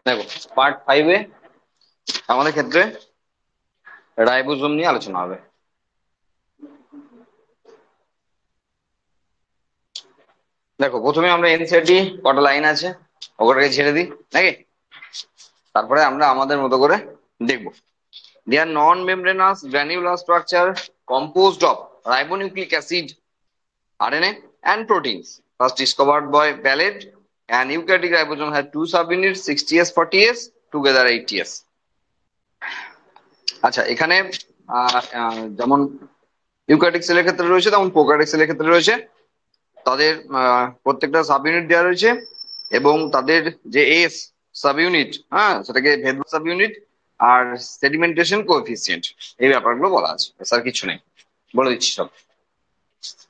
দেখো, পার্ট 5-এ আমাদের ক্ষেত্রে রাইবোজোম নিয়ে আলোচনা হবে। দেখো, প্রথমে আমরা এনসিইআরটি কটা লাইন আছে ওগুলোকে ছেড়ে দিই নাকি, তারপরে আমরা আমাদের মতো করে দেখবো। They are non-membranous granular structure composed of ribonucleic acid, RNA, and proteins. First discovered by Palade, and eukaryotic ribosome had two subunits, 60S, 40S, together 80S. আচ্ছা, এখানে যেমন ইউক্যারিওটিক সেলের ক্ষেত্রে রয়েছে তেমন প্রোক্যারিওটিক সেলের ক্ষেত্রে রয়েছে। তাদের প্রত্যেকটা সাব ইউনিট দেওয়া রয়েছে এবং তাদের যে এস সাব ইউনিট, হ্যাঁ, সেটাকে ভেদভাগ সাব ইউনিট আর সেডিমেন্টেশন কোএফিসিয়েন্ট, এই ব্যাপারগুলো বলা আছে। স্যার কিছু নেই, বলে দিচ্ছি সব।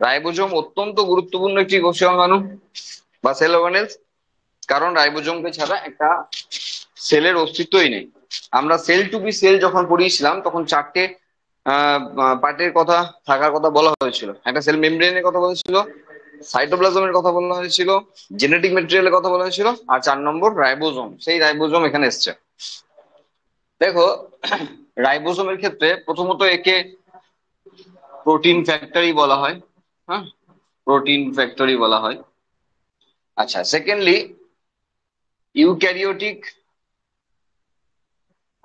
রাইবোজোম অত্যন্ত গুরুত্বপূর্ণ একটি কোষীয় অঙ্গাণু বা সেল অর্গানেলস, কারণ রাইবোজোমকে ছাড়া একটা সেলের অস্তিত্বই নেই। আমরা সেল টু বি সেল যখন পড়িয়েছিলাম তখন চারটে পার্টের কথা থাকার কথা বলা হয়েছিল। একটা সেল মেমব্রেনের কথা বলেছিল, সাইটোপ্লাজমের কথা বলা হয়েছিল, জেনেটিক মেটেরিয়ালের কথা বলা হয়েছিল, আর 4 নম্বর রাইবোজোম। সেই রাইবোজোম এখানে এসছে। দেখো, রাইবোজোমের ক্ষেত্রে প্রথমত একে প্রোটিন ফ্যাক্টরি বলা হয়। হ্যাঁ, প্রোটিন ফ্যাক্টরি বলা হয়। আচ্ছা, সেকেন্ডলি ইউক্যারিওটিক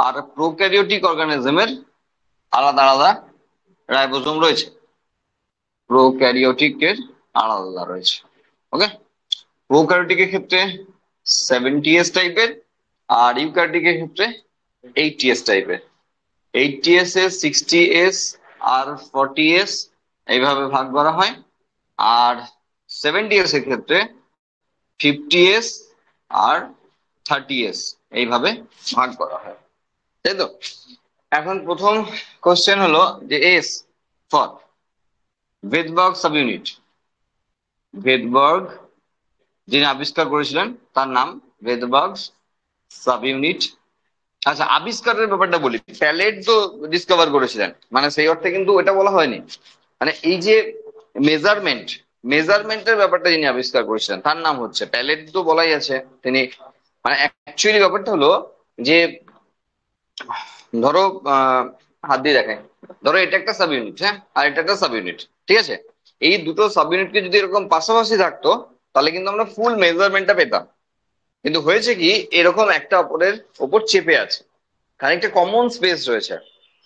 আর প্রোক্যারিওটিক অর্গানিজমের আলাদা আলাদা রাইবোজোম রয়েছে। প্রোক্যারিওটিকের আলাদা আলাদা রয়েছে। ওকে, প্রোক্যারিওটিকের ক্ষেত্রে 70S টাইপের আর ইউক্যারিওটিকের ক্ষেত্রে 80S টাইপের। 80S এ 60S আর 40S এইভাবে ভাগ করা হয়, আর 70S এর ক্ষেত্রে 50S আর 30S এইভাবে ভাগ করা হয়, তাই তো? এখন প্রথম কোশ্চেন হলো যে এস ফর ভেদবার্গ সাব ইউনিট। ভেদবার্গ যিনি আবিষ্কার করেছিলেন তার নাম ভেদবার্গ সাব ইউনিট। আচ্ছা, আবিষ্কারের ব্যাপারটা বলি। প্যালেট তো ডিসকভার করেছিলেন, মানে সেই অর্থে কিন্তু এটা বলা হয়নি। মানে এই যে মেজারমেন্টের ব্যাপারটা যিনি আবিষ্কার করেছিলেন তার নাম হচ্ছে প্যালেট, তো বলাই আছে তিনি। মানে অ্যাকচুয়ালি ব্যাপারটা হলো যে, ধরো হাত দিয়ে দেখায়, ধরো এটা একটা সাব ইউনিট, হ্যাঁ, আর এটা একটা সাব ইউনিট, ঠিক আছে? এই দুটো সাব ইউনিটকে যদি এরকম পাশাপাশি থাকতো তাহলে কিন্তু আমরা ফুল মেজারমেন্টটা পেতাম। কিন্তু হয়েছে কি, এরকম একটা অপরের ওপর চেপে আছে, খানিকটা কমন স্পেস রয়েছে।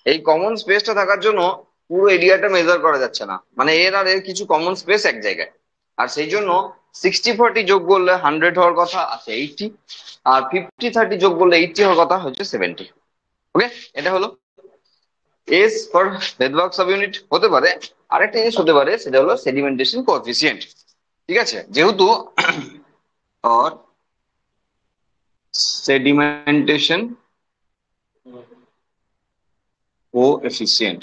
এই কমন স্পেসটা থাকার জন্য পুরো এরিয়াটা মেজার করা যাচ্ছে না, মানে এর আর এর কিছু কমন স্পেস এক জায়গায়। আর সেই জন্য 60-40 যোগ করলে 100 হওয়ার কথা আছে 80, আর 50-30 যোগ করলে 80 হওয়ার কথা হচ্ছে 70। ওকে, এটা হলো এস ফর ভেদবার্গ সাব ইউনিট। হতে পারে আরেকটা জিনিস হতে পারে, সেটা হলো সেডিমেন্টেশন কোএফিসিয়েন্ট। ঠিক আছে, যেহেতু or sedimentation coefficient,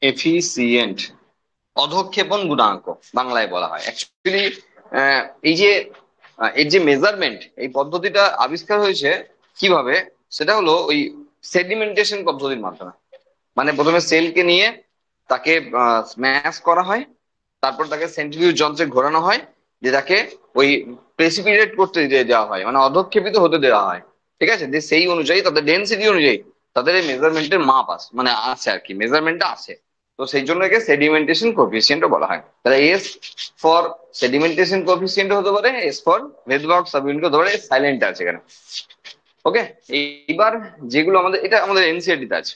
এফিসিয়েন্ট, অধঃক্ষেপণ গুণাঙ্ক বাংলায় বলা হয়। অ্যাকচুয়ালি এই যে এর যে মেজারমেন্ট, এই পদ্ধতিটা আবিষ্কার হয়েছে কিভাবে, সেটা হলো ওই সেডিমেন্টেশন পদ্ধতির মাধ্যমে। মানে প্রথমে সেলকে নিয়ে তাকে স্ম্যাশ করা হয়, তারপর তাকে সেন্ট্রিফিউজ যন্ত্রে ঘোরানো হয়, যে তাকে ওই প্রেসিপিটেট করতে দেওয়া হয়, মানে অধঃক্ষেপিত হতে দেওয়া হয়। ঠিক আছে, যে সেই অনুযায়ী তাদের ডেনসিটি অনুযায়ী তাদের এই মেজারমেন্টের মাপ আছে, মানে আছে আর কি, মেজারমেন্টটা আছে। তো সেই জন্য একে সেডিমেন্টেশন কোএফিসিয়েন্টও বলা হয়। তাহলে এস ফর সেডিমেন্টেশন কোএফিসিয়েন্ট হতে পারে, এস ফর ভেদবার্গ সাব ইউনিট হতে পারে, সাইলেন্ট আছে এখানে। ওকে, এইবার যেগুলো আমাদের, এটা আমাদের এনসিইআরটি তে আছে।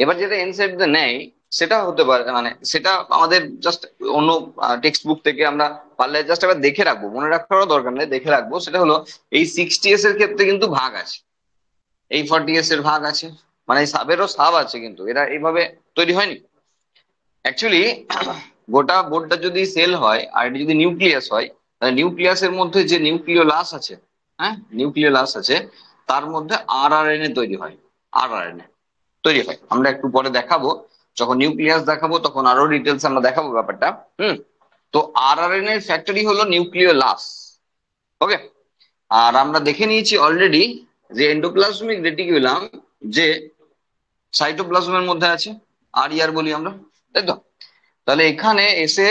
এবার যেটা এনসিইআরটি তে নেই সেটা হতে পারে, মানে সেটা আমাদের জাস্ট অন্য টেক্সট বুক থেকে আমরা পারলে জাস্ট এবার দেখে রাখবো, মনে রাখারও দরকার নেই, দেখে রাখবো। সেটা হলো এই 60S এর ক্ষেত্রে কিন্তু ভাগ আছে, এই 40S এর ভাগ আছে, মানে সাবেরও সাব আছে, কিন্তু এরা এইভাবে তৈরি হয়নি। অ্যাকচুয়ালি গোটা বোর্ডটা যদি সেল হয় আর এটা যদি নিউক্লিয়াস হয়, তাহলে নিউক্লিয়াসের মধ্যে যে নিউক্লিওলাস আছে, হ্যাঁ, নিউক্লিওলাস আছে, তার মধ্যে আরআরএনএ তৈরি হয়। আরআরএনএ তৈরি হয়, আমরা একটু পরে দেখাবো, যখন নিউক্লিয়াস দেখাবো তখন আরো ডিটেলস আমরা দেখাবো ব্যাপারটা। তো আরআরএনএ এর ফ্যাক্টরি হলো নিউক্লিওলাস। ওকে, আর আমরা দেখে নিয়েছি অলরেডি যে এন্ডোপ্লাজমিক রেটিকুলাম যে সাইটোপ্লাজমের মধ্যে আছে, আর ইয়ার বলি আমরা, তাই তো? তাহলে এখানে এসে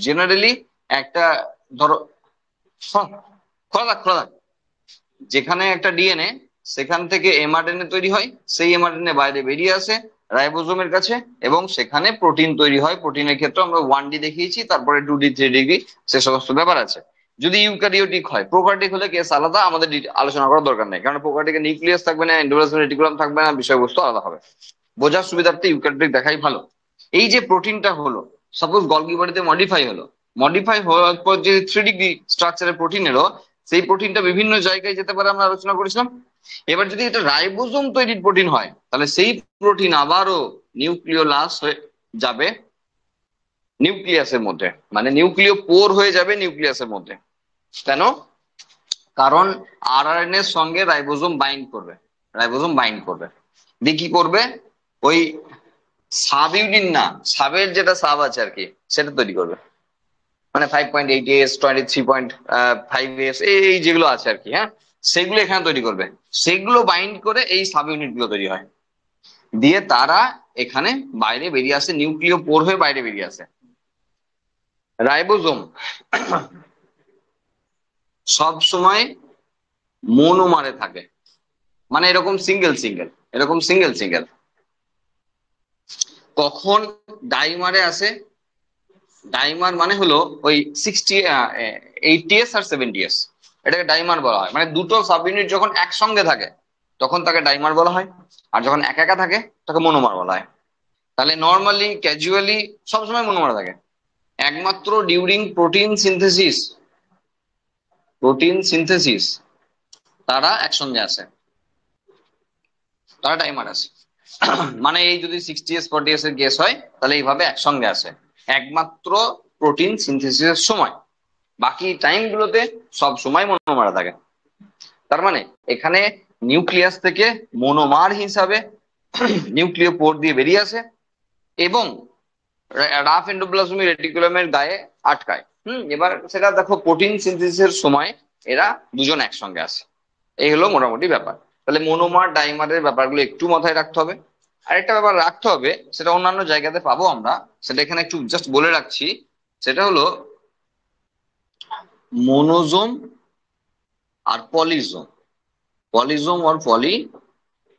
জেনারেলি একটা, ধরো, হ্যাঁ, খোলা থাক খোলা থাক, যেখানে একটা ডিএনএ, সেখান থেকে এমআরএনএ তৈরি হয়, সেই এমআরএনএ বাইরে বেরিয়ে আসে রাইবোজোমের কাছে, এবং সেখানে প্রোটিন তৈরি হয়। প্রোটিনের ক্ষেত্রে আমরা 1D দেখিয়েছি, তারপরে 2D 3D সে সমস্ত ব্যাপার আছে। যদি ইউক্যারিওটিক হয়, প্রোকার্টিক হলে কেস আলাদা, আমাদের আলোচনা করার দরকার নেই, কারণ প্রোকার্টিকে নিউক্লিয়াস থাকবে না, এন্ডোপ্লাজমিক রেটিকুলাম থাকবে না, বিষয়বস্তু আলাদা হবে। বোঝার সুবিধার্থে ইউক্যারিওটিক দেখাই ভালো। এই যে প্রোটিনটা হলো, সাপোজ গলগি বডিতে মডিফাই হলো, মডিফাই হওয়ার পর যে 3 ডিগ্রি স্ট্রাকচারের প্রোটিন এলো, সেই প্রোটিনটা বিভিন্ন জায়গায় যেতে পারে, আমরা আলোচনা করেছিলাম। এবার যদি এটা রাইবোজোম তৈরির প্রোটিন হয়, তাহলে সেই প্রোটিন আবারও নিউক্লিওলাস হয়ে যাবে নিউক্লিয়াসের মধ্যে, মানে নিউক্লিয় পোর হয়ে যাবে নিউক্লিয়াসের মধ্যে। কেন? কারণ আরআরএনএ এর সঙ্গে রাইবোজোম বাইন্ড করবে, রাইবোজোম বাইন্ড করবে, দিয়ে কি করবে, ওই সাব ইউনিট, না সাবের যেটা সাব আছে আর কি, সেটা তৈরি করবে। মানে 5.8S, 23.5S, এই যেগুলো আছে আর কি, হ্যাঁ, সেগুলো এখানে তৈরি করবে। সেগুলো বাইন্ড করে এই সাব ইউনিট গুলো তৈরি হয়, দিয়ে তারা এখানে বাইরে বেরিয়ে আসে, নিউক্লিয় পোর হয়ে বাইরে বেরিয়ে আসে। রাইবোজোম সব সময় মনোমারে থাকে, মানে এরকম সিঙ্গেল সিঙ্গেল, এরকম সিঙ্গেল সিঙ্গেল। কখন ডাইমারে আসে? ডাইমার মানে হলো ওই 80S আর 70S, এটাকে ডাইমার বলা হয়। মানে দুটো সাব ইউনিট যখন একসঙ্গে থাকে তখন তাকে ডাইমার বলা হয়, আর যখন একা একা থাকে তাকে মনোমার বলা হয়। তাহলে নর্মালি ক্যাজুয়ালি সবসময় মনোমার থাকে, একমাত্র during protein synthesis, protein synthesis তারা একসঙ্গে আসে, তারা ডাইমার আসে। মানে এই যদি 60S 40S এর কেস হয়, তাহলে এইভাবে একসঙ্গে আসে একমাত্র প্রোটিন সিনথেসিসের সময়, বাকি টাইম গুলোতে সব সময় মনোমারা থাকে। তার মানে এখানে নিউক্লিয়াস থেকে মনোমার হিসাবে নিউক্লিয় পোর দিয়ে বেরিয়ে আসে, এবং রাফ এন্ডোপ্লাজমিক রেটিকুলামের গায়ে আটকায়। এবার সেটা দেখো, প্রোটিন সিনথেসিসের সময় এরা দুজন একসঙ্গে আসে। এই হলো মোটামুটি ব্যাপার। তাহলে মনোমার ডাইমারের ব্যাপারগুলো একটু মাথায় রাখতে হবে। আরেকটা ব্যাপার রাখতে হবে, সেটা অন্যান্য জায়গাতে পাবো আমরা, সেটা এখানে একটু জাস্ট বলে রাখছি। সেটা হলো মোনোজোম আর পলিজোম। পলিজোম আর পলি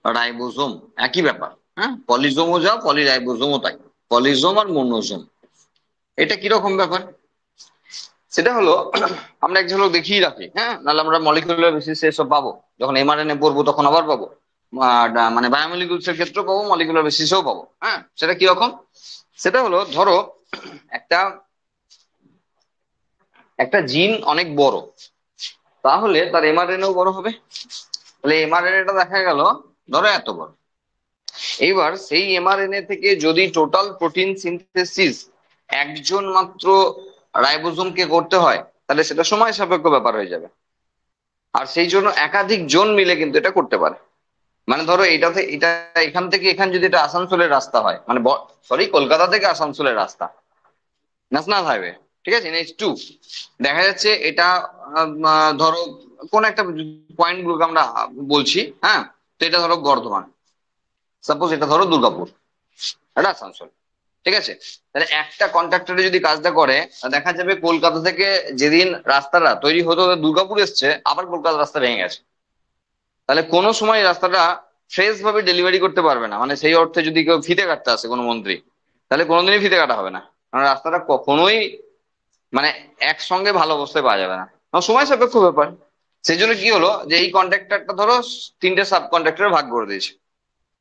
রাইবোজোম একই ব্যাপার। হ্যাঁ, পলিজোমও যা, পলিরাইবোজোমও তাই। পলিজোম আর মোনোজোম, এটা কিরকম ব্যাপার? সেটা হলো, আমরা এক ঝলক দেখিয়ে রাখি, হ্যাঁ, নাহলে আমরা মলিকুলার বেসিসে এসব পাবো, যখন এমআরএনএ পড়বো তখন আবার পাবো। মানে বায়োমলিকুলস এর ক্ষেত্রেও পাবো, মলিকুলার বেসিসেও পাবো। হ্যাঁ, সেটা কিরকম? সেটা হলো, ধরো একটা একটা জিন অনেক বড়, তাহলে তার এমআরএনএও বড় হবে। তাহলে এমআরএনএটা দেখা গেল ধরো এত বড়। এইবার সেই এমআরএনএ থেকে যদি টোটাল প্রোটিন সিনথেসিস একজন মাত্র রাইবোজোমকে করতে হয়, তাহলে সেটা সময় সাপেক্ষ ব্যাপার হয়ে যাবে। আর সেই জন্য একাধিক জন মিলে কিন্তু এটা করতে পারে। মানে ধরো এটা এখান থেকে এখান যদি এটা আসানসোলের রাস্তা হয়, মানে সরি, কলকাতা থেকে আসানসোলের রাস্তা, ন্যাশনাল হাইওয়ে, ঠিক আছে, NH2, দেখা যাচ্ছে এটা ধরো কোন একটা পয়েন্ট গুলোকে আমরা বলছি, হ্যাঁ, তো এটা ধরো বর্ধমান, সাপোজ এটা ধরো দুর্গাপুর, এটা আসানসোল, ঠিক আছে। তাহলে একটা কন্ট্রাক্টরে যদি কাজটা করে, দেখা যাবে কলকাতা থেকে যেদিন রাস্তাটা তৈরি হতো দুর্গাপুর এসছে, আবার কলকাতা রাস্তা ভেঙে গেছে। তাহলে কোনো সময় রাস্তাটা ফ্রেশ ভাবে ডেলিভারি করতে পারবে না, মানে সেই অর্থে যদি কেউ ফিতে কাটতে আসে কোনো মন্ত্রী, তাহলে কোনোদিনই ফিতে কাটা হবে না, কারণ রাস্তাটা কখনোই মানে একসঙ্গে ভালো অবস্থায় পাওয়া যাবে না, কারণ সময় সাপেক্ষ ব্যাপার। সেই জন্য কি হলো, যে এই কন্ট্রাক্টরটা ধরো তিনটে সাব কন্ট্রাক্টরে ভাগ করে দিয়েছে।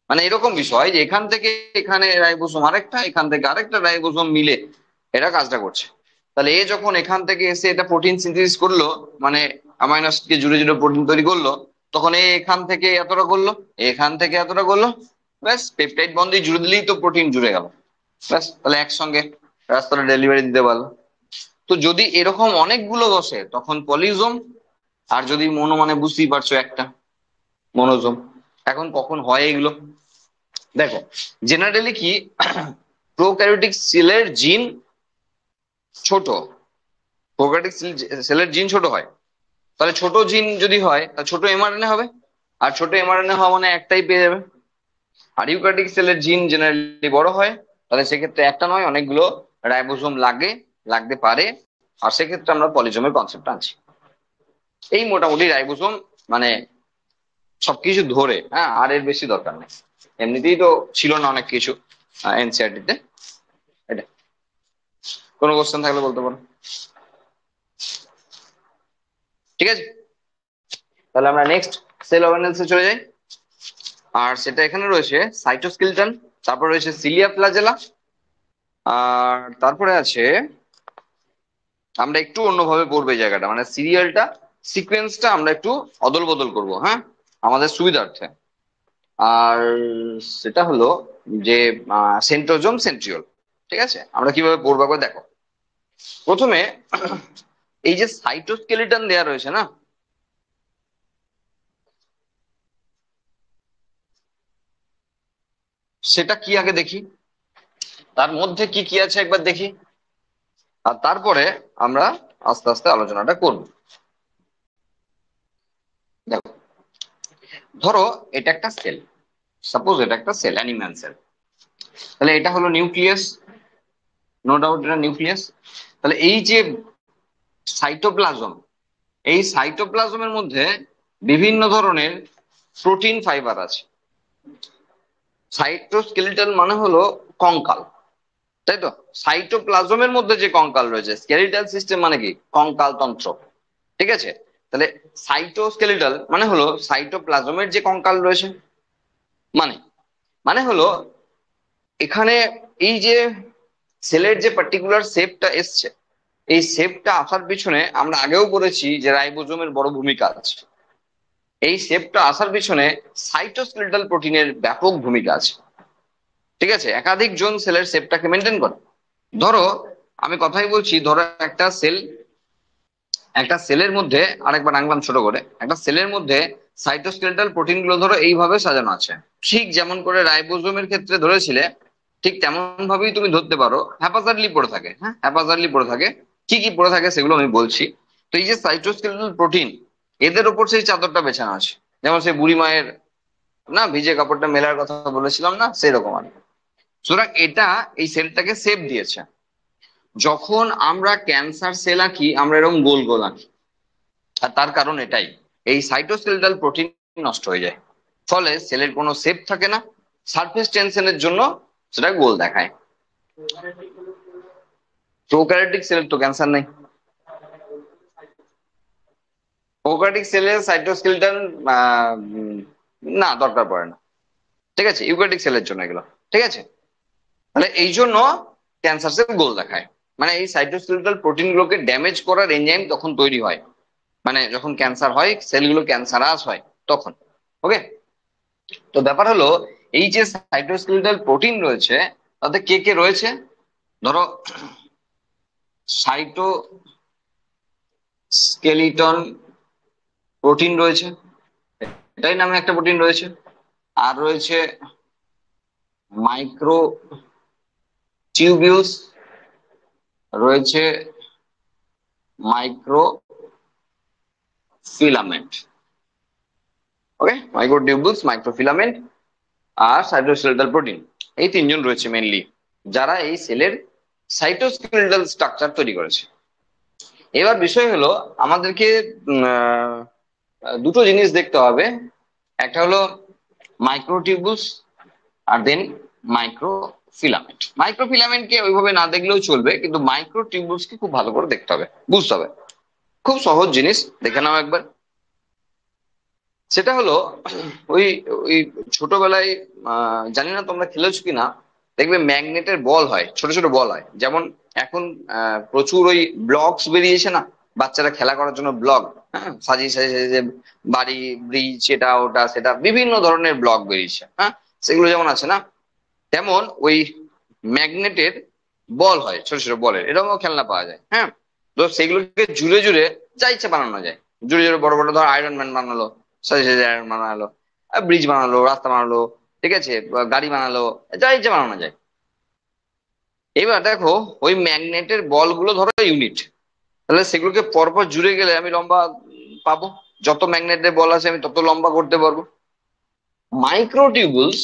মানে এরকম বিষয় যে এখান থেকে এখানে রাইবোসোম আরেকটা, এখান থেকে আরেকটা রাইবোসোম মিলে এরা কাজটা করছে। তাহলে এ যখন এখান থেকে এসে এটা প্রোটিন সিনথেসিস করলো, মানে অ্যামাইনো অ্যাসিডকে জুড়ে জুড়ে প্রোটিন তৈরি করলো, তখন এখান থেকে এতটা করলো, এখান থেকে এতটা করলো, ব্যাস পেপটাইড বন্ধে জুড়ে দিলেই তো প্রোটিন জুড়ে গেল, ব্যাস, তাহলে একসঙ্গে রাস্তাটা ডেলিভারি দিতে পারলো। তো যদি এরকম অনেকগুলো বসে তখন পলিজোম, আর যদি মনো মানে বুঝতেই পারছো একটা, মনোজোম। এখন কখন হয় এগুলো? দেখো, জেনারেলি কি, প্রোক্যারিওটিক সেলের জিন ছোট, প্রোক্যারিওটিক সেলের জিন ছোট হয়। তাহলে ছোট জিন যদি হয়, তাহলে ছোট এমআরএনএ হবে, আর ছোট এমআরএনএ হওয়া মানে একটাই পেয়ে যাবে। আর ইউক্যারিওটিক সেলের জিন জেনারেলি বড় হয়, তাহলে সেক্ষেত্রে একটা নয় অনেকগুলো রাইবোজোম লাগতে পারে। আর সেক্ষেত্রে আমরা পলিজোমের কনসেপ্ট আনছি। এই মোটামুটি রাইবোজোম মানে সবকিছু ধরে, হ্যাঁ, আর এর বেশি দরকার নেই। এমনিতেই তো ছিল না অনেক কিছু এনসিইআরটি তে। এটা কোনো কোশ্চেন থাকলে বলতে পারো। ঠিক আছে, তাহলে আমরা নেক্সট সেল অর্গানেলসে চলে যাই। আর সেটা এখানে রয়েছে সাইটোস্কেলিটন, তারপর রয়েছে সিলিয়া ফ্ল্যাজেলা, আর তারপরে আছে, আমরা একটু অন্যভাবে পড়বো এই জায়গাটা, মানে সিরিয়ালটা সিকোয়েন্সটা আমরা একটু অদল বদল করবো, হ্যাঁ, আমাদের সুবিধার্থে। আর সেটা হলো যে সেন্ট্রোজোম সেন্ট্রিওল। ঠিক আছে, আমরা কিভাবে পড়বো একবার দেখো। প্রথমে এই যে সাইটোস্কেলিটন দেয়া রয়েছে না, সেটা কি আগে দেখি, তার মধ্যে কি কি আছে একবার দেখি, আর তারপরে আমরা আস্তে আস্তে আলোচনাটা করব। দেখো, ধরো এটা একটা সেল, সাপোজ এটা একটা সেল, অ্যানিম্যাল সেল। তাহলে এটা হলো নিউক্লিয়াস, নো ডাউট এটা নিউক্লিয়াস। তাহলে এই যে সাইটোপ্লাজম, এই সাইটোপ্লাজমের মধ্যে বিভিন্ন ধরনের প্রোটিন ফাইবার আছে। সাইটোস্কেলিটন মানে হলো কঙ্কাল, তাই তো? সাইটোপ্লাজমের মধ্যে যে কঙ্কাল রয়েছে, স্কেলিটাল সিস্টেম মানে কি কঙ্কাল তন্ত্র। ঠিক আছে, তাহলে সাইটোস্কেলিটাল মানে হলো সাইটোপ্লাজমের যে কঙ্কাল রয়েছে। মানে মানে হলো এখানে এই যে সেলের যে পার্টিকুলার শেপটা এসছে, এই শেপটা আসার পিছনে আমরা আগেও বলেছি যে রাইবোজোমের বড় ভূমিকা আছে। এই শেপটা আসার পিছনে সাইটোস্কেলিটাল প্রোটিনের ব্যাপক ভূমিকা আছে। ঠিক আছে, একাধিক জন সেলের শেপটাকে মেনটেন করে। ধরো আমি কথাই বলছি, ধরো একটা সেলের মধ্যে, আরেকবার আঁকলাম ছোট করে, একটা সেলের মধ্যে সাইটোস্কেলেটাল প্রোটিন গুলো ধরো এইভাবে সাজানো আছে। ঠিক যেমন করে রাইবোজোমের ক্ষেত্রে ধরেছিলে, ঠিক তেমন ভাবেই তুমি ধরতে পারো হ্যাপাজার্ডলি পড়ে থাকে। হ্যাঁ, হ্যাপাজার্ডলি পড়ে থাকে। কি কি পড়ে থাকে সেগুলো আমি বলছি। তো এই যে সাইটোস্কেলেটাল প্রোটিন, এদের উপর সেই চাদরটা বেছানো আছে, যেমন সেই বুড়ি মায়ের না ভিজে কাপড়টা মেলার কথা বলেছিলাম না, সেরকম আর কি। সুতরাং এটা এই সেলটাকে শেপ দিয়েছে। যখন আমরা ক্যান্সার সেল আঁকি আমরা এরকম গোল গোল আঁকি, আর তার কারণ এটাই, এই সাইটোস্কেলেটাল প্রোটিন নষ্ট হয়ে যায়, ফলে সেলের কোনো শেপ থাকে না, সারফেস টেনশনের জন্য সেটা গোল দেখায়। প্রোক্যারিওটিক সেলের তো ক্যান্সার নেই, প্রোক্যারিওটিক সেলের সাইটোস্কেলেটন না দরকার পড়ে না। ঠিক আছে, ইউক্যারিওটিক সেলের জন্য এগুলো। ঠিক আছে, তাহলে এই জন্য ক্যান্সার সেল গোল দেখায়, মানে এই সাইটোস্কেলেটাল প্রোটিন গুলোকে ড্যামেজ করার এনজাইম তখন তৈরি হয়, মানে যখন ক্যান্সার হয় সেলগুলো ক্যান্সারাস হয় তখন। ওকে, তো ব্যাপার হলো এই যে সাইটোস্কেলিটাল প্রোটিন রয়েছে, তাতে কে কে রয়েছে। ধরো সাইটোস্কেলিটন প্রোটিন রয়েছে, এটাই নামে একটা প্রোটিন রয়েছে। আর রয়েছে মাইক্রো টিউবিউলস, রয়েছে মাইক্রো ফিলামেন্ট। ওকে, মাইক্রো টিউবিউলস, মাইক্রো ফিলামেন্ট আর সাইটোস্কেলিটাল প্রোটিন, এই তিনজন রয়েছে মেনলি, যারা এই সেলের সাইটোস্কেলিটাল স্ট্রাকচার তৈরি করেছে। এবার বিষয় হলো আমাদেরকে দুটো জিনিস দেখতে হবে। একটা হলো মাইক্রোটিউবুলস, আর দেন মাইক্রো ফিলামেন্ট। মাইক্রো ফিলামেন্টকে ওইভাবে না দেখলেও চলবে, কিন্তু মাইক্রো টিউবুলসকে খুব ভালো করে দেখতে হবে, বুঝতে হবে। খুব সহজ জিনিস, দেখে নাও একবার। সেটা হলো ওই ওই ছোটবেলায় জানি না তোমরা খেলেছো কিনা, দেখবে ম্যাগনেটের বল হয়, ছোট ছোট বল হয়, যেমন এখন প্রচুর ওই ব্লকস বেরিয়েছে না, বাচ্চারা খেলা করার জন্য ব্লক, হ্যাঁ, সাজিয়ে সাজিয়ে সাজিয়ে বাড়ি, ব্রিজ, এটা ওটা সেটা বিভিন্ন ধরনের ব্লক বেরিয়েছে, হ্যাঁ, সেগুলো যেমন আছে না, তেমন ওই ম্যাগনেটের বল হয়, ছোট ছোট বলের এরকমও খেলনা পাওয়া যায়। হ্যাঁ, তো সেগুলোকে জুড়ে জুড়ে যা ইচ্ছা বানানো যায়। জুড়ে জুড়ে বড় বড় ধর আয়রন ম্যান বানালো, সাজে সাজে আয়রন বানালো, ব্রিজ বানালো, রাস্তা বানালো, ঠিক আছে, বা গাড়ি বানালো, যা ইচ্ছা বানানো যায়। এবার দেখো ওই ম্যাগনেটের বলগুলো ধরো ইউনিট, তাহলে সেগুলোকে পরপর জুড়ে গেলে আমি লম্বা পাবো, যত ম্যাগনেটের বল আছে আমি তত লম্বা করতে পারবো। মাইক্রোটিউবুলস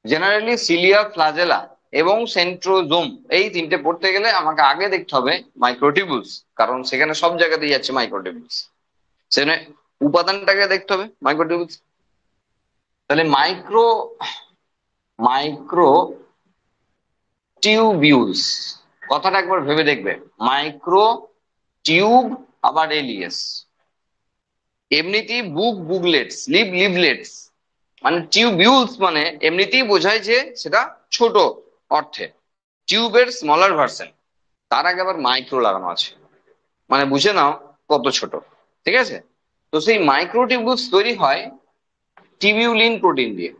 জেনারেলি সিলিয়া, ফ্লাজেলা এবং সেন্ট্রোজোম, এই তিনটে পড়তে গেলে আমাকে আগে দেখতে হবে মাইক্রোটিউবুলস, কারণ সেখানে সব জায়গাতেই যাচ্ছে মাইক্রোটিউবুলস, সেখানে উপাদানটাকে দেখতে হবে মাইক্রোটিউবুলস। তাহলে মাইক্রো টিউবিউলস কথাটা একবার ভেবে দেখবে। মাইক্রো টিউব আবার এলিয়েস, এমনিতেই বুকলেটস, লিভলেটস, মানে টিউবিউলস মানে এমনিতেই বোঝায় যে সেটা ছোট অর্থে, টিউবের স্মলার ভার্সন, তার আগে আবার মাইক্রো লাগানো আছে, মানে বুঝে নাও কত ছোট। ঠিক আছে, তো সেই মাইক্রোটিউবুলস তৈরি হয় টিবিউলিন প্রোটিন দিয়ে।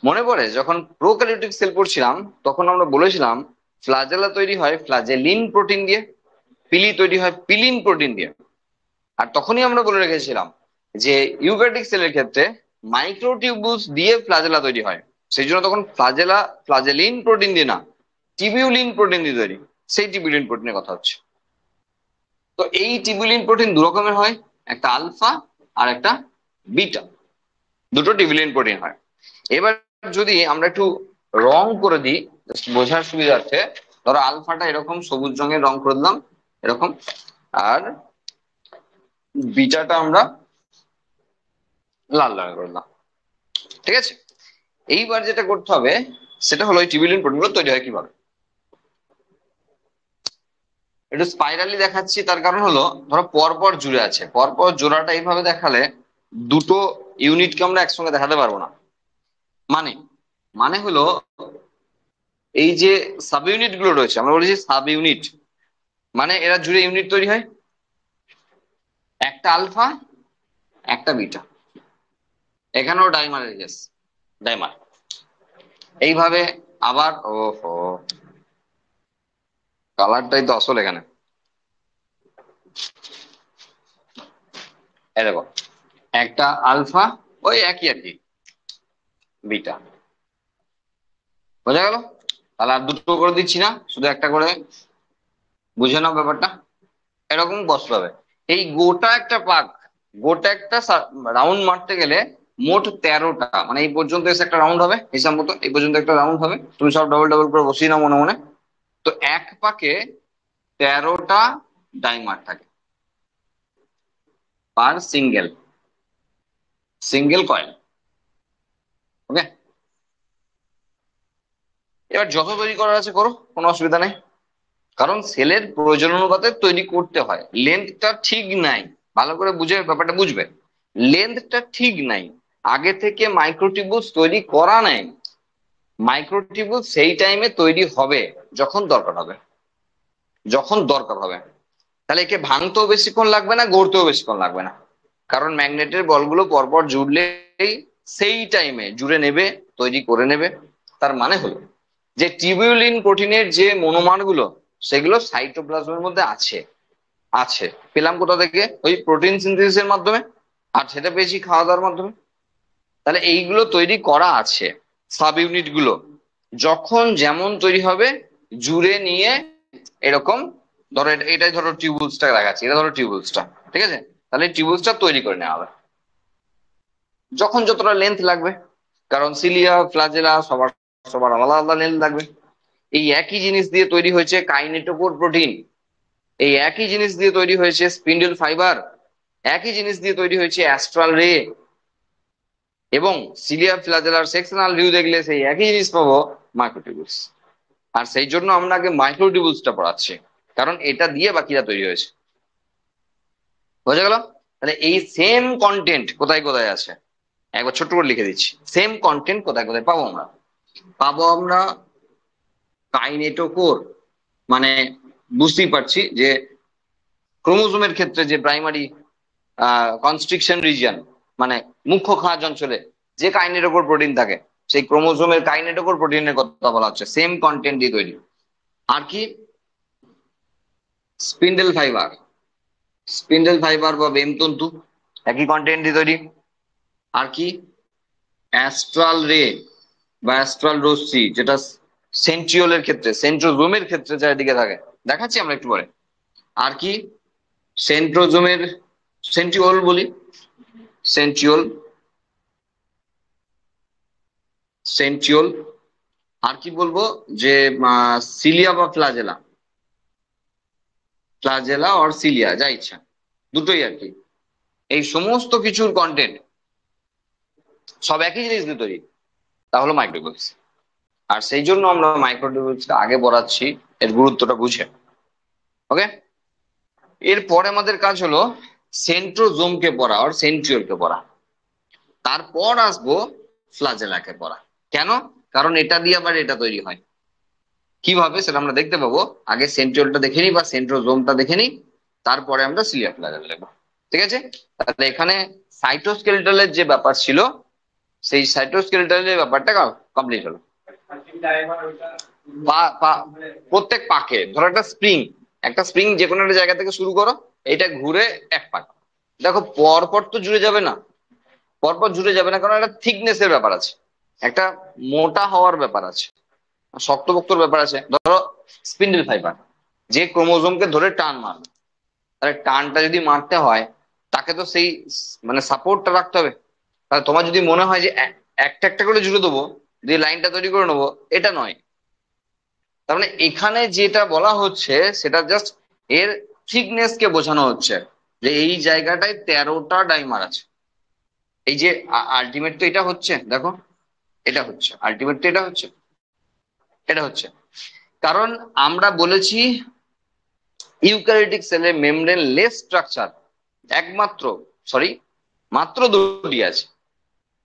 মনে পড়ে যখন প্রোক্যারিওটিক সেল পড়ছিলাম তখন আমরা বলেছিলাম ফ্লাজেলা তৈরি হয় ফ্লাজেলিন প্রোটিন দিয়ে, পিলি তৈরি হয় পিলিন প্রোটিন দিয়ে। আর তখনই আমরা বলে রেখেছিলাম যে ইউক্যারিওটিক সেলের ক্ষেত্রে মাইক্রোটিউবুলস দিয়ে ফ্লাজেলা তৈরি হয়, সেই জন্য তখন ফ্লাজেলা ফ্লাজেলিন প্রোটিন দিয়ে না, টিবিউলিন প্রোটিন দিয়ে তৈরি, সেই টিবিউলিন প্রোটিনের কথা হচ্ছে। তো এই টিবিউলিন প্রোটিন দু রকমের হয়, একটা আলফা আর একটা বিটা, দুটো টিবিউলিন প্রোটিন হয়। এবার যদি আমরা একটু রং করে দিই জাস্ট বোঝার সুবিধার্থে, ধরো আলফাটা এরকম সবুজ রঙের রং করে দিলাম এরকম, আর বিটাটা আমরা লাল রঙের করে দিলাম। ঠিক আছে, এইবার যেটা করতে হবে সেটা হলো এই টিবিউলিন প্রোটিনগুলো তৈরি হয় কিভাবে। একটু স্পাইরালি দেখাচ্ছি, তার কারণ হলো ধরো পরপর জুড়ে আছে, পরপর জোড়াটা এইভাবে দেখালে দুটো ইউনিটকে আমরা একসঙ্গে দেখাতে পারবো না। মানে মানে হলো এই যে সাব ইউনিট গুলো রয়েছে, আমরা বলেছি সাব ইউনিট, মানে এরা জুড়ে ইউনিট তৈরি হয়, একটা আলফা একটা বিটা, এখানেও ডাইমারের কেস, ডাইমার। এইভাবে আবার ওহো, কালারটাই তো আসল এখানে। এই দেখো, একটা আলফা, ওই একই আর কি, বিটা, বোঝা গেল? তাহলে আর দুটো করে দিচ্ছি না, শুধু একটা করে বুঝে নাও ব্যাপারটা। এরকম বসতে হবে। এই গোটা একটা পাক, গোটা একটা রাউন্ড মারতে গেলে মোট 13টা, মানে এই পর্যন্ত এসে একটা রাউন্ড হবে, হিসাব মতো এই পর্যন্ত একটা রাউন্ড হবে, তুমি সব ডবল ডবল করে বসিয়ে নাও মনে মনে। তো এক পাকে 13টা ডাইমার থাকে পার সিঙ্গেল সিঙ্গেল কয়েল। ওকে, এবার যত তৈরি করার আছে করো, কোনো অসুবিধা নেই, কারণ সেলের প্রয়োজন অনুপাতে তৈরি করতে হয়। লেন্থটা ঠিক নাই, ভালো করে বুঝে ব্যাপারটা বুঝবে, লেন্থটা ঠিক নাই, আগে থেকে মাইক্রোটিউবুলস তৈরি করা নাই, মাইক্রোটিউবুল সেই টাইমে তৈরি হবে যখন দরকার হবে, যখন দরকার হবে। তাহলে একে ভাঙতেও বেশিক্ষণ লাগবে না, গড়তেও বেশিক্ষণ লাগবে না, কারণ ম্যাগনেটের বলগুলো পরপর জুড়লেই সেই টাইমে জুড়ে নেবে, তৈরি করে নেবে। তার মানে হলো যে টিবিউলিন প্রোটিনের যে মনোমার গুলো সেগুলো সাইটোপ্লাজমের মধ্যে আছে, আছে পেলাম কোথা থেকে? ওই প্রোটিন সিনথেসিসের মাধ্যমে, আর সেটা পেয়েছি খাওয়া দাওয়ার মাধ্যমে। তাহলে এইগুলো তৈরি করা আছে, সাব ইউনিট গুলো যখন যেমন তৈরি হবে জুড়ে নিয়ে এরকম, ধরো এটাই ধরো টিউবুলসটা দেখাচ্ছি, এটা ধরো টিউবুলসটা, ঠিক আছে, তাহলে টিউবুলসটা তৈরি করে নেওয়া হবে যখন যতটা লেন্থ লাগবে, কারণ সিলিয়া ফ্লাজেলা সবার সবার আলাদা আলাদা লেন্থ লাগবে। এই একই জিনিস দিয়ে তৈরি হয়েছে কাইনেটোকোর প্রোটিন, এই একই জিনিস দিয়ে তৈরি হয়েছে স্পিন্ডল ফাইবার, একই জিনিস দিয়ে তৈরি হয়েছে অ্যাস্ট্রাল রে, এবং সিলিয়া ফ্লাজেলার সেকশনাল ভিউ দেখলে সেই একই জিনিস পাবো মাইক্রোটিউবুলস। আর সেই জন্য আমরা আগে মাইক্রোটিউবুলসটা পড়াচ্ছি, কারণ এটা দিয়ে বাকিরা তৈরি হয়েছে। বোঝা গেল? তাহলে এই সেম কন্টেন্ট কোথায় কোথায় আছে একবার ছোট্ট করে লিখে দিচ্ছি, সেম কন্টেন্ট কোথায় কোথায় পাবো আমরা। পাবো আমরা কাইনেটোকোর, মানে বুঝতেই পারছি যে ক্রোমোজোমের ক্ষেত্রে যে প্রাইমারি কনস্ট্রিকশন রিজিয়ন, মানে মুখ্য খাঁজ অঞ্চলে যে কাইনেটোকোর প্রোটিন থাকে, সেই ক্রোমোজোমের কাইনেটোকোর প্রোটিনের কথা বলা হচ্ছে, সেম কন্টেন্ট দিয়ে তৈরি। আর কি? স্পিন্ডেল ফাইবার, স্পিন্ডেল ফাইবার বা বেমতন্তু, একই কন্টেন্ট দিয়ে তৈরি। আর কি? অ্যাস্ট্রাল রে বা অ্যাস্ট্রাল রশ্মি, যেটা সেন্ট্রিওলের ক্ষেত্রে, সেন্ট্রোজোমের ক্ষেত্রে চারিদিকে থাকে, দেখাচ্ছি আমরা একটু পরে। আর কি? সেন্ট্রোজোমের, সেন্ট্রিওল বলি, সেন্ট্রিওল, সেন্ট্রিওল। আর কি বলবো যে সিলিয়া বা ফ্লাজেলা, ফ্লাজেলা অর সিলিয়া, যা ইচ্ছা, দুটোই আর কি। এই সমস্ত কিছুর কন্টেন্ট সব একই জিনিস দিয়ে তৈরি, তা হলো মাইক্রোটিউবুলস। আর সেই জন্য আমরা মাইক্রোটিউবুলসকে আগে পড়াচ্ছি, এর গুরুত্বটা বুঝে। ওকে, এরপরে আমাদের কাজ হলো সেন্ট্রোজোমকে পড়া আর সেন্ট্রিওলকে পড়া। তারপর আসবো ফ্লাজেলাকে পড়া। কেন? কারণ এটা দিয়ে আবার এটা তৈরি হয় কিভাবে সেটা আমরা দেখতে পাবো। আগে সেন্ট্রিওলটা দেখে নিই বা সেন্ট্রোজোমটা দেখে নিই, তারপরে আমরা সিলিয়া ফ্লাজেলা দেখবো। ঠিক আছে, তাহলে এখানে সাইটোস্কেলিটালের যে ব্যাপার ছিল, সেই সাইটোস্কেলিটালের ব্যাপারটা কমপ্লিট হলো। প্রত্যেক পাকে ধরো একটা স্প্রিং, একটা স্প্রিং যে কোনো একটা জায়গা থেকে শুরু করো, এটা ঘুরে এক পাক। দেখো পরপর তো জুড়ে যাবে না, পরপর জুড়ে যাবে না, কারণ একটা থিকনেস এর ব্যাপার আছে, একটা মোটা হওয়ার ব্যাপার আছে, শক্তপোক্তর ব্যাপার আছে। ধরো স্পিন্ডেল ফাইবার, যে ক্রোমোজোমকে ধরে টান মারবে, তাহলে টানটা যদি মারতে হয়, তাকে তো সেই মানে সাপোর্টটা রাখতে হবে। তাহলে তোমার যদি মনে হয় যে একটা একটা করে জুড়ে দেবো, দিয়ে লাইনটা তৈরি করে নেবো, এটা নয়। তার মানে এখানে যেটা বলা হচ্ছে সেটা জাস্ট এর থিকনেস কে বোঝানো হচ্ছে, যে এই জায়গাটায় 13টা ডাইমার আছে। এই যে আলটিমেট তো এটা হচ্ছে, দেখো এটা হচ্ছে আলটিমেট, তো এটা হচ্ছে, এটা হচ্ছে। কারণ আমরা বলেছি ইউক্যারিওটিক সেলের মেমব্রেন লেস স্ট্রাকচার একমাত্র, সরি, মাত্র দুটি আছে।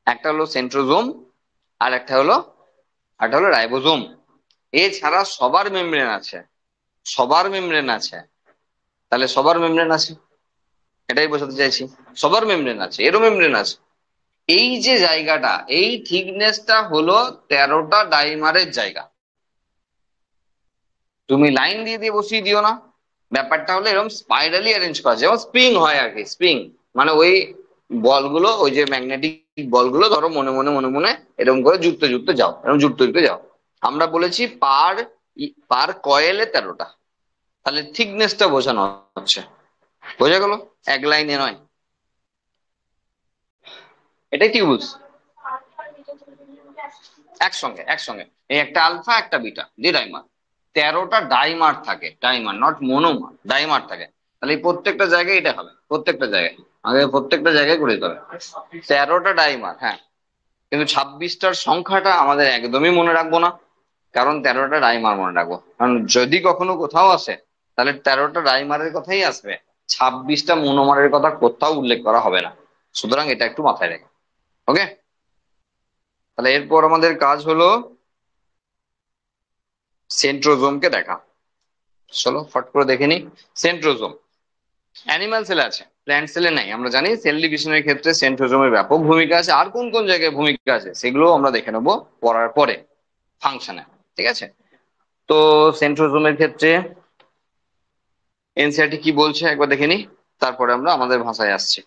একটা হলো সেন্ট্রোজোম, আর একটা হলো রাইবোজোম। এছাড়া সবার মেমব্রেন আছে, সবার মেমব্রেন আছে। তাহলে সবার মেমব্রেন আছে, এটাই বোঝাতে চাইছি। সবার মেমব্রেন আছে, এরও মেমব্রেন আছে। এই যে জায়গাটা, এই থিকনেসটা হলো 13টা ডাইমারের জায়গা। তুমি লাইন দিয়ে দিয়ে বসিয়ে দিও না, ব্যাপারটা হলো এরকম স্পাইরালি অ্যারেঞ্জ করা, যেমন স্প্রিং হয় আর কি। স্প্রিং মানে ওই বলগুলো, ওই যে ম্যাগনেটিক বলগুলো ধরো মনে মনে মনে মনে এরকম করে জুড়তে জুড়তে যাও, এরকম জুড়তে জুড়তে যাও। আমরা বলেছি পার পার কয়েলে 13টা, তাহলে থিকনেসটা বোঝানো হচ্ছে। বোঝা গেল? এক লাইনে নয়, এটাই টিউবুলস। একসঙ্গে একসঙ্গে এই একটা আলফা একটা বিটা দিয়ে ডাইমার, 13টা ডাইমার থাকে, ডাইমার নট মোনোমার, ডাইমার থাকে। তাহলে এই প্রত্যেকটা জায়গায় এটা হবে, প্রত্যেকটা জায়গায়, আগে প্রত্যেকটা জায়গায় করে দিতে হবে 13টা ডাইমার। হ্যাঁ, কিন্তু 26টার সংখ্যাটা আমাদের একদমই মনে রাখবো না, কারণ 13টা ডাইমার মনে রাখবো। কারণ যদি কখনো কোথাও আসে, তাহলে 13টা ডাইমারের কথাই আসবে, 26টা মনোমারের কথা কোথাও উল্লেখ করা হবে না। সুতরাং এটা একটু মাথায় রেখে। ওকে, তাহলে এরপর আমাদের কাজ হলো সেন্ট্রোজোমকে দেখা। চলো ফট করে দেখে নি। সেন্ট্রোজোম অ্যানিমাল সেলে আছে, প্ল্যান্ট সেলে নাই। আমরা জানি সেল ডিভিশনের ক্ষেত্রে সেন্ট্রোজোমের ব্যাপক ভূমিকা আছে, আর কোন কোন জায়গায় ভূমিকা আছে সেগুলো আমরা দেখে নেবো পড়ার পরে ফাংশনে। ঠিক আছে, তো সেন্ট্রোজোমের ক্ষেত্রে এনসিইআরটি কি বলছে একবার দেখে নি, তারপরে আমরা আমাদের ভাষায় আসছি।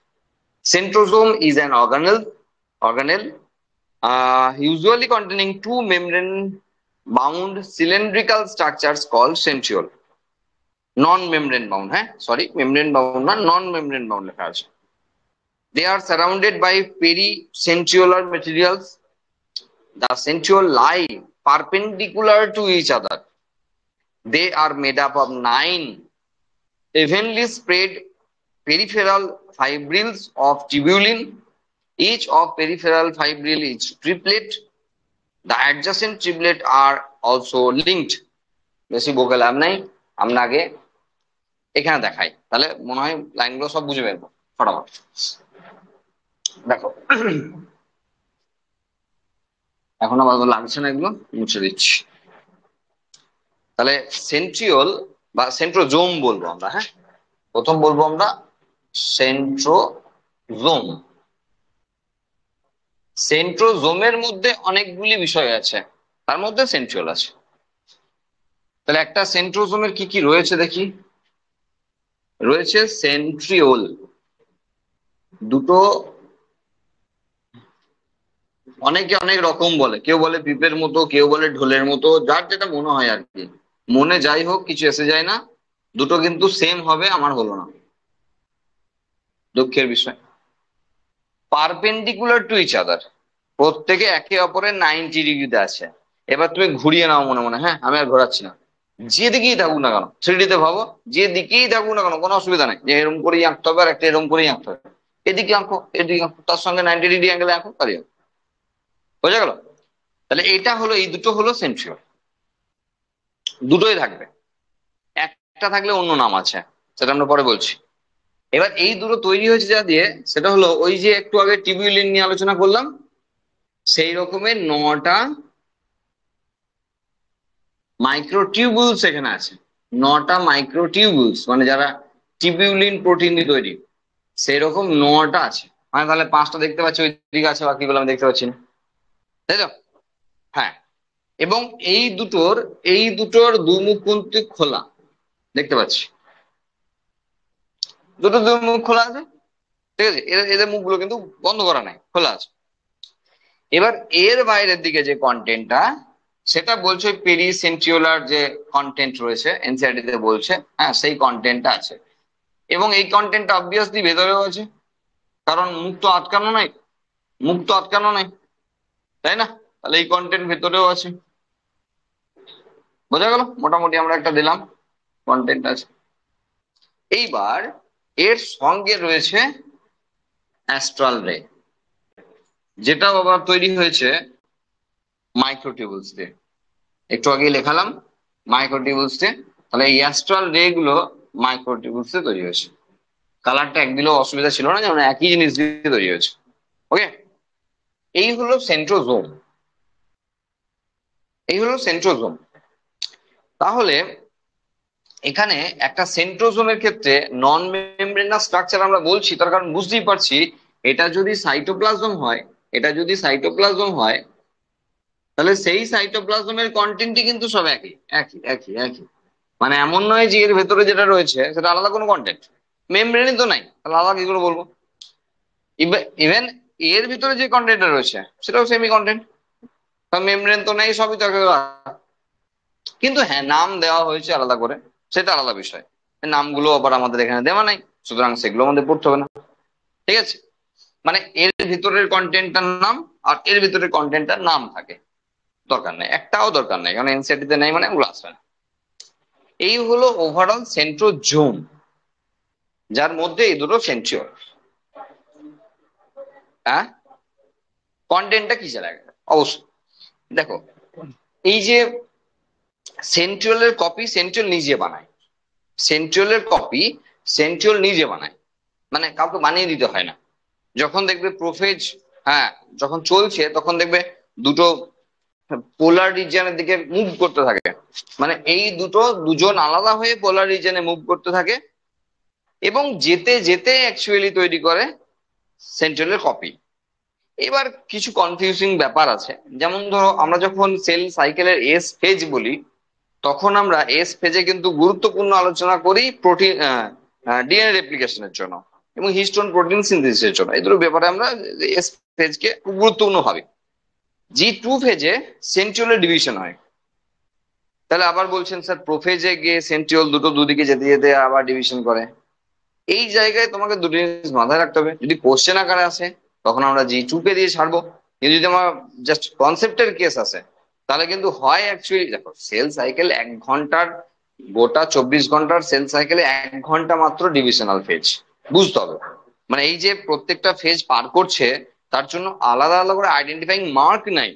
Centrosome is an organelle usually containing two membrane bound cylindrical structures called centriole. Non membrane bound, হ্যাঁ সরি, মেমব্রেন বাউন্ড না, নন মেমব্রেন বাউন্ড লেখা আছে। They are surrounded by pericentriolar materials. The centriole lie perpendicular to each other. They are made up of 9 evenly spread peripheral fibrils of tubulin. Each of peripheral fibril is triplet. The adjacent triplet are also linked. বেশি বকে লাভ নাই, আমরা আগে এখানে দেখাই, তাহলে মনে হয় লাইনগুলো সব বুঝে বেরবো ফটাফট। দেখো এখন আবার লাগছে না, এগুলো মুছে দিচ্ছি। তাহলে সেন্ট্রিওল বা সেন্ট্রোজোম বলবো আমরা, হ্যাঁ প্রথম বলবো আমরা সেন্ট্রোজোম। সেন্ট্রোজোমের মধ্যে অনেকগুলি বিষয় আছে, তার মধ্যে সেন্ট্রিওল আছে। তাহলে একটা সেন্ট্রোজোমের কি কি রয়েছে দেখি। রয়েছে সেন্ট্রিওল, দুটো, অনেকে অনেক রকম বলে, কেউ বলে পিপের মতো, কেউ বলে ঢোলের মতো, যার যেটা মনে হয় আর কি। মনে যাই হোক, কিছু এসে যায় না, দুটো কিন্তু সেম হবে আমার হলো না, দুঃখের বিষয়। পারপেন্ডিকুলার টু ইচ আদার, প্রত্যেকে একে অপরের 90 ডিগ্রিতে আছে। এবার তুমি ঘুরিয়ে নাও মনে মনে, হ্যাঁ আমি আর ঘোরাচ্ছি না, যেদিকেই থাকুক না কেন, থ্রিডিতে ভাবো, যেদিকেই থাকুক না কেন কোনো অসুবিধা নেই, যে এরকম করেই আঁকতে হবে আর একটা এরকম করেই আঁকতে হবে, এদিকে আঁকো এদিকে আঁকো, তার সঙ্গে 90 ডিগ্রি অ্যাঙ্গেলে আঁকো, তাই বোঝা গেল? তাহলে এটা হলো, এই দুটো হলো সেন্ট্রিওল, দুটোই থাকবে, একটা থাকলে অন্য নাম আছে, সেটা আমরা পরে বলছি। এবার এই দুটো তৈরি হয়েছে যা দিয়ে, সেটা হলো ওই যে একটু আগে টিবিউলিন নিয়ে আলোচনা করলাম, সেই রকমের 9টা মাইক্রোটিউবুলস এখানে আছে। 9টা মাইক্রোটিউবুলস, মানে যারা টিবিউলিন প্রোটিন দিয়ে তৈরি, সেই রকম 9টা আছে। মানে তাহলে 5টা দেখতে পাচ্ছি ওইদিকে আছে, বাকিগুলো আমি দেখতে পাচ্ছি না, তাই তো? হ্যাঁ। এবং এই দুটোর দুমুখ কিন্তু খোলা, দেখতে পাচ্ছি দুটো দুমুখ খোলা আছে, ঠিক আছে, এদের এদের মুখগুলো কিন্তু বন্ধ করা নাই, খোলা আছে। এবার এর বাইরের দিকে যে কন্টেন্টটা, সেটা বলছে ওই পেরিসেন্ট্রিওলার যে কন্টেন্ট রয়েছে এনসিইআরটি তে বলছে, হ্যাঁ সেই কন্টেন্টটা আছে। এবং এই কন্টেন্টটা অবভিয়াসলি ভেতরেও আছে, কারণ মুখ তো আটকানো নাই, মুখ তো আটকানো নাই, তাই না? তাহলে এই কন্টেন্ট ভেতরেও আছে। বোঝা গেল? মোটামুটি আমরা একটা দিলাম, কন্টেন্ট আছে। এইবার এর সঙ্গে রয়েছে অ্যাস্ট্রাল রে, যেটাও আবার তৈরি হয়েছে মাইক্রোটিউবুলস দিয়ে। একটু আগে লেখালাম মাইক্রোটিউবুলস দিয়ে, তাহলে এই অ্যাস্ট্রাল রে গুলো মাইক্রোটিউবুলস দিয়ে তৈরি হয়েছে। কালারটা একদিলেও অসুবিধা ছিল না, যেমন একই জিনিস দিয়ে তৈরি হয়েছে। ওকে, এই হলো সেন্ট্রোজোম, এই হলো সেন্ট্রোজোম। তাহলে এখানে একটা সেন্ট্রোজোমের ক্ষেত্রে নন মেমব্রেনাস স্ট্রাকচার আমরা বলছি, তার কারণ বুঝতেই পারছি, এটা যদি সাইটোপ্লাজম হয়, এটা যদি সাইটোপ্লাজম হয়, তাহলে সেই সাইটোপ্লাজমের কন্টেন্টই কিন্তু সব একই একই একই একই। মানে এমন নয় যে এর ভেতরে যেটা রয়েছে সেটা আলাদা কোনো কন্টেন্ট, মেমব্রেনই তো নাই, তাহলে আলাদা কি করে বলবো? ইভেন এর ভিতরে যে কন্টেন্টটা রয়েছে সেটাও সেমি কন্টেন্ট, কারণ মেমব্রেন তো নেই, সবই তো একেবারে আলাদা। কিন্তু হ্যাঁ নাম দেওয়া হয়েছে আলাদা করে, সেটা আলাদা বিষয়। নামগুলো আবার আমাদের এখানে দেওয়া নাই, সুতরাং সেগুলো আমাদের পড়তে হবে না, ঠিক আছে? মানে এর ভিতরের কন্টেন্টটার নাম আর এর ভিতরের কন্টেন্টটার নাম থাকে, দরকার নেই, একটাও দরকার নেই, কারণ এনসিইআরটি তে নেই মানে ওগুলো আসবে না। এই হলো ওভারঅল সেন্ট্রোজোম, যার মধ্যে এই দুটো সেন্ট্রিওল। হ্যাঁ, কন্টেন্টটা কিসের আগে অবশ্যই দেখো, এই যে সেন্ট্রিওলের কপি সেন্ট্রিওল নিজে বানায়, সেন্ট্রিওলের কপি সেন্ট্রিওল নিজে বানায়, মানে কাউকে বানিয়ে দিতে হয় না। যখন দেখবে প্রোফেজ, হ্যাঁ যখন চলছে তখন দেখবে দুটো পোলার রিজিয়নের দিকে মুভ করতে থাকে, মানে এই দুটো দুজন আলাদা হয়ে পোলার রিজিয়নে মুভ করতে থাকে, এবং যেতে যেতে অ্যাকচুয়ালি তৈরি করে সেন্ট্রিওলের কপি। এবার কিছু কনফিউজিং ব্যাপার আছে, যেমন ধরো আমরা যখন সেল সাইকেলের এস ফেজ বলি, তখন আমরা এস ফেজে কিন্তু গুরুত্বপূর্ণ আলোচনা করি প্রোটিন, ডিএনএ রেপ্লিকেশনের জন্য এবং হিস্টোন প্রোটিন সিনথেসিসের জন্য, এই দুটো ব্যাপারে আমরা এস ফেজকে খুব গুরুত্বপূর্ণ ভাবি। G2 ফেজে সেন্ট্রিওলের ডিভিশন হয়। তাহলে আবার বলছেন স্যার প্রোফেজে গিয়ে সেন্ট্রিওল দুটো দুদিকে যেতে যেতে আবার ডিভিশন করে, এই জায়গায় তোমাকে দুটো জিনিস মাথায় রাখতে হবে। যদি কোশ্চেন আকারে আসে তখন আমরা G2 কে দিয়ে ছাড়বো, কিন্তু যদি আমার জাস্ট কনসেপ্টের কেস আসে, তাহলে কিন্তু হয় অ্যাকচুয়ালি দেখো সেল সাইকেল 1 ঘন্টার, গোটা 24 ঘন্টার সেল সাইকেলে 1 ঘন্টা মাত্র ডিভিশনাল ফেজ, বুঝতে হবে। মানে এই যে প্রত্যেকটা ফেজ পার করছে, তার জন্য আলাদা আলাদা করে আইডেন্টিফাইং মার্ক নাই,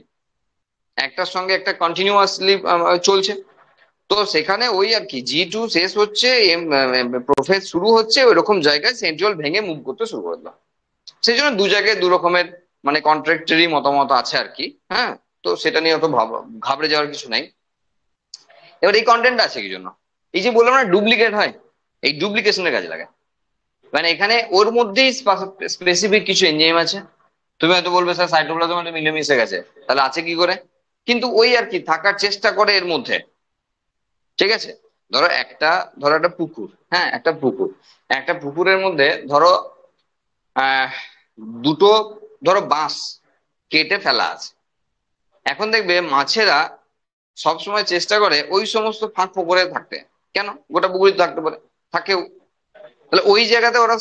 একটার সঙ্গে একটা কন্টিনিউয়াসলি চলছে। তো সেখানে ওই আর কি G2 শেষ হচ্ছে, প্রোফেজ শুরু হচ্ছে, ওই রকম জায়গায় সেন্ট্রিওল ভেঙে মুভ করতে শুরু করে দিল। সেই জন্য দু জায়গায় দু রকমের মানে কন্ট্রাক্টরি মতামত আছে আর কি। হ্যাঁ, তো সেটা নিয়ে অত ঘাবড়ে যাওয়ার কিছু নাই। এবার এই কন্টেন্ট আছে কি জন্য? এই যে বললাম না ডুপ্লিকেট হয়, এই ডুপ্লিকেশনের কাজে লাগে। মানে এখানে ওর মধ্যেই স্পেসিফিক কিছু এনজাইম আছে। তুমি হয়তো বলবে স্যার সাইটোপ্লাজম মিলেমিশে গেছে, তাহলে আছে কি করে? কিন্তু ওই আর কি থাকার চেষ্টা করে এর মধ্যে, ঠিক আছে? ধরো একটা পুকুর, হ্যাঁ একটা পুকুর, একটা পুকুরের মধ্যে ধরো আহ দুটো ধরো বাঁশ কেটে ফেলা আছে। এখন দেখবে মাছেরা সবসময় চেষ্টা করে ওই সমস্ত ফাঁক ফোকরে থাকতে, কেন গোটা পুকুরে থাকতে পারে, থাকেও। তাহলে ওই জায়গাতে ওরা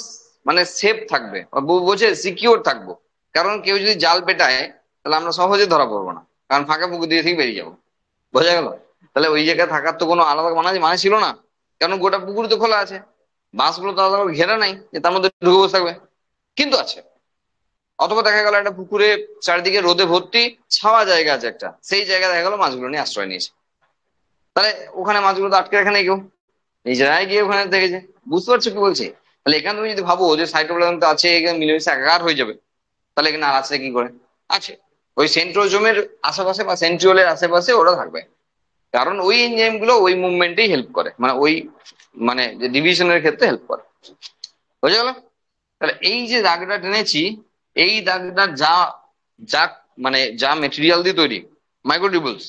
মানে সেফ থাকবে, বোঝে সিকিউর থাকবো। কারণ কেউ যদি জাল পেটায়, তাহলে আমরা সহজে ধরা পড়বো না, কারণ ফাঁকা পুকুর দিয়ে থেকে বেরিয়ে যাবো। বোঝা গেল? তাহলে ওই জায়গায় থাকার তো কোনো আলাদা মানে ছিল না, কারণ গোটা পুকুর তো খোলা আছে, বাঁশগুলো তো আলাদা করে ঘেরা নাই যে তার মধ্যে ঢুকে বসে থাকবে, কিন্তু আছে। অথবা দেখা গেল একটা পুকুরে চারিদিকে রোদে ভর্তি, ছাওয়া জায়গা আছে একটা, সেই জায়গায় দেখা গেলো মাছগুলো নিয়ে আশ্রয় নিয়েছে। তাহলে ওখানে মাছগুলো তো আটকে রাখে নাই কেউ, নিজেরাই গিয়ে ওখানে দেখেছে। বুঝতে পারছো কি বলছি? তাহলে এখানে তুমি যদি ভাবো যে সাইটোপ্লাজম তো আছে, এখানে মিলেমিশে একাকার হয়ে যাবে, তাহলে এখানে আর আছে কি করে? আছে, ওই সেন্ট্রোজোমের আশেপাশে বা সেন্ট্রিওলের আশেপাশে ওরা থাকবে, কারণ ওই এনজাইম গুলো ওই মুভমেন্টেই হেল্প করে, মানে ওই মানে যে ডিভিশনের ক্ষেত্রে হেল্প করে। বুঝে গেল? তাহলে এই যে দাগটা টেনেছি, এই দাগটা যা যা মানে যা মেটেরিয়াল দিয়ে তৈরি, মাইক্রোটিউবুলস,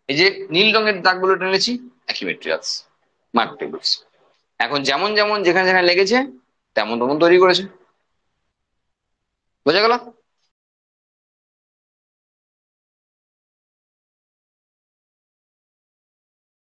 এই যে নীল রঙের দাগগুলো টেনেছি, একই মেটেরিয়ালস, মাইক্রোটিউবুলস। এখন যেমন যেমন যেখানে যেখানে লেগেছে তেমন তেমন তৈরি করেছে। বোঝা গেল?